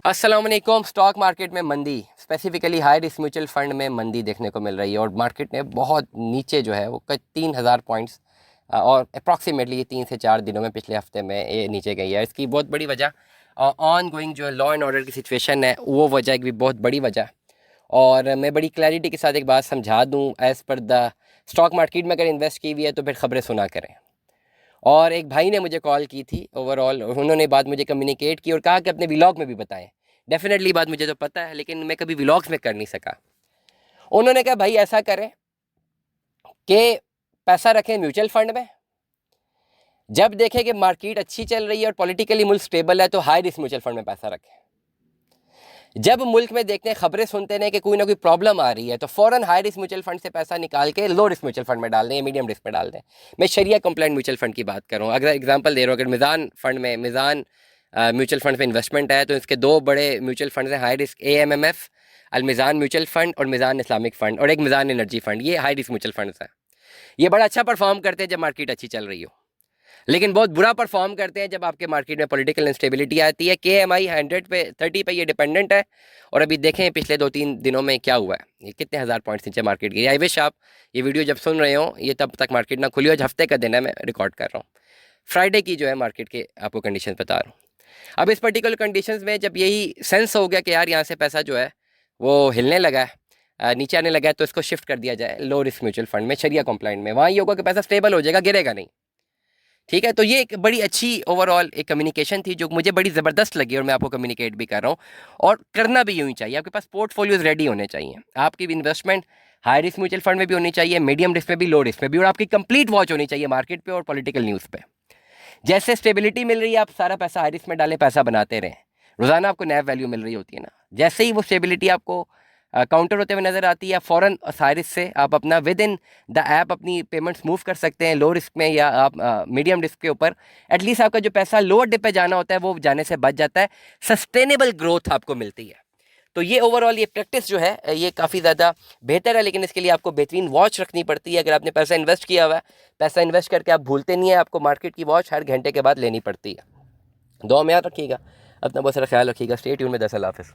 अस्सलाम वालेकुम। Stock market में मंदी, specifically high risk mutual fund में मंदी देखने को मिल रही है और मार्केट ने बहुत नीचे जो है वो 3,000 पॉइंट्स और अप्रॉक्सीमेटली ये 3 से 4 दिनों में पिछले हफ्ते में ये नीचे गई है। इसकी बहुत बड़ी वजह ऑन गोइंग जो लॉ एंड ऑर्डर की सिचुएशन है वो वजह एक भी बहुत बड़ी वजह। और मैं बड़ी क्लैरिटी के साथ एक बात समझा दूँ, as per the stock market में अगर इन्वेस्ट की हुई है तो फिर ख़बरें सुना करें। और एक भाई ने मुझे कॉल की थी, ओवरऑल उन्होंने बात मुझे कम्युनिकेट की और कहा कि अपने व्लॉग में भी बताएं। डेफिनेटली बात मुझे तो पता है, लेकिन मैं कभी व्लॉग्स में कर नहीं सका। उन्होंने कहा भाई ऐसा करें कि पैसा रखें म्यूचुअल फंड में, जब देखें कि मार्केट अच्छी चल रही है और पॉलिटिकली मुल्क स्टेबल है तो हाई रिस्क म्यूचुअल फंड में पैसा रखें। जब मुल्क में देखते हैं, खबरें सुनते हैं कि कोई ना कोई प्रॉब्लम आ रही है तो फ़ौरन हाई रिस्क म्यूचुअल फंड से पैसा निकाल के लो रिस्क म्यूचुअल फंड में डाल दें या मीडियम रिस्क में डाल दें। मैं शरिया कंप्लाइंट म्यूचुअल फंड की बात कर रहा हूँ। अगर एग्जांपल दे रहा हूँ, अगर मिज़ान फंड में मिज़ान म्यूचुअल फंड पे इन्वेस्टमेंट है तो इसके 2 बड़े म्यूचुअल फंड हैं, high risk AMMF Almeezan mutual fund और मिज़ान इस्लामिक फ़ंड, और एक मिज़ान एनर्जी फ़ंड। ये हाई रिस्क म्यूचुअल फंड्स हैं। ये बड़ा अच्छा परफॉर्म करते हैं जब मार्केट अच्छी चल रही हो, लेकिन बहुत बुरा परफॉर्म करते हैं जब आपके मार्केट में पॉलिटिकल इंस्टेबिलिटी आती है। KMI 130 पे ये डिपेंडेंट है और अभी देखें पिछले 2-3 दिनों में क्या हुआ है, ये कितने हज़ार पॉइंट्स नीचे मार्केट गई। आई विश आप ये वीडियो जब सुन रहे हो ये तब तक मार्केट ना खुली हो। आज हफ्ते का दिन है, मैं रिकॉर्ड कर रहा हूँ, फ्राइडे की जो है मार्केट के आपको कंडीशन बता रहा हूँ। अब इस पर्टिकुलर कंडीशंस में जब यही सेंस हो गया कि यार यहाँ से पैसा जो है वो हिलने लगा है, नीचे आने लगा है, तो इसको शिफ्ट कर दिया जाए लो रिस्क म्यूचुअल फंड में, शरिया कंप्लाइंट में। वहाँ ये होगा कि पैसा स्टेबल हो जाएगा, गिरेगा नहीं। ठीक है, तो ये एक बड़ी अच्छी ओवरऑल एक कम्युनिकेशन थी जो मुझे बड़ी ज़बरदस्त लगी और मैं आपको कम्युनिकेट भी कर रहा हूँ। और करना भी यूँ ही चाहिए, आपके पास पोर्टफोलियोज रेडी होने चाहिए। आपकी investment high risk mutual fund में भी होनी चाहिए, मीडियम रिस्क में भी, लो रिस्क में भी, और आपकी कंप्लीट वॉच होनी चाहिए मार्केट पे और पॉलिटिकल न्यूज़ पे। जैसे स्टेबिलिटी मिल रही है आप सारा पैसा हाई रिस्क में डालें, पैसा बनाते रहें, रोज़ाना आपको नैव वैल्यू मिल रही होती है ना। जैसे ही वो स्टेबिलिटी आपको काउंटर होते हुए नज़र आती है, फ़ौरन साइरिस से आप अपना विद इन द ऐप अपनी पेमेंट्स मूव कर सकते हैं लो रिस्क में या आप मीडियम रिस्क के ऊपर। एटलीस्ट आपका जो पैसा लोअर डिप पे जाना होता है वो जाने से बच जाता है, सस्टेनेबल ग्रोथ आपको मिलती है। तो ये ओवरऑल ये प्रैक्टिस जो है ये काफ़ी ज़्यादा बेहतर है, लेकिन इसके लिए आपको बेहतरीन वॉच रखनी पड़ती है। अगर आपने पैसा इन्वेस्ट किया हुआ है, पैसा इन्वेस्ट करके आप भूलते नहीं है, आपको मार्केट की वॉच हर घंटे के बाद लेनी पड़ती है। दुआ में याद रखिएगा, अपना बहुत सारा ख्याल रखिएगा। स्टे ट्यून में। 10 अल्लाह हाफ़िज़।